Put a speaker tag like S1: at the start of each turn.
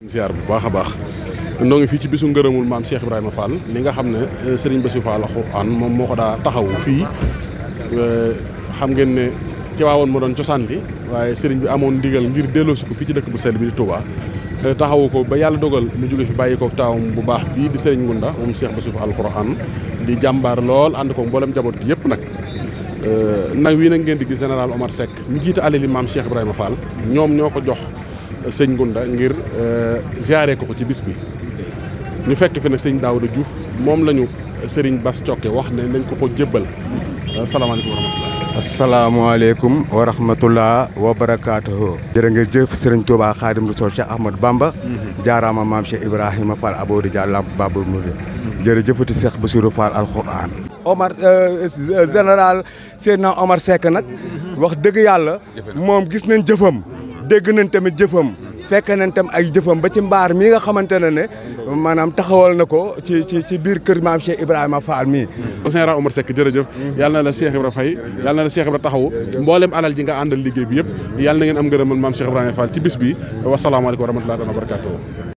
S1: ziar bu baax a baax noo ngi fii ci bisu ngërëmul maam Cheikh Ibrahima Fall li nga xam ne Serigne Bassirou Fall Alxuraan moom moo ko daa taxawu fii xam ngeen ne ci waawoon moo doon cosaan li waaye Serigne bi amoon ndigal ngir delloosi ko fii ci dëkk bu sell bi di Touba taxawu ko ba yàlla dogal mu jóge fi bàyyi ko taawam bu baax bii di Serigne Ngunda moom Cheikh Bassirou Fall Alxuraan di jàmbaar lool ànd ko mboolem jaboot gi yëpp nag wii nag ngeen di gis général Omar Seck mi jiite alali maam Cheikh Ibrahima Fall ñoom ñoo ko jox sëñ Ngunda ngir ziare ko ci bis bi ñu fekk fi nag sëñ Daouda Diouf moom la ñu Serigne Bass Thiocké wax ne nañ ko jébbal asalaamaaleykum wa rahmatulah.
S2: asalaamaaleykum wa rahmatulah wa barakaatuhu. jërë ngeen jëf Serigne Touba Khadim Rassoul Cheikh Ahmadou Bamba. jaaraama maam Cheikh Ibrahima Fall Abodou Dia Lamp Babou Mouride. jërëjëfati Cheikh Bassirou Fall Alxuraan. Omar général Seydina Omar Seck nag. wax dëgg yàlla. moom gis nañ jëfam. dégg nañ tamit jëfam fekk nañ tam ay jëfam ba ci mbaar mi nga xamante ne maanaam taxawal na ko ci biir kër maam Cheikh Ibrahima Fall mii.
S1: général Omar Seck jërëjëf yàlla na la Cheikh Ibrahima fay yàlla na la Cheikh Ibrahima taxawu mboolem alal ji nga àndal liggéey bi yëpp yàlla na ngeen am ngërëmal maam Cheikh Ibrahima Fall ci bis bi wasalaamaaleykum wa rahmatullahi wa barakatuh.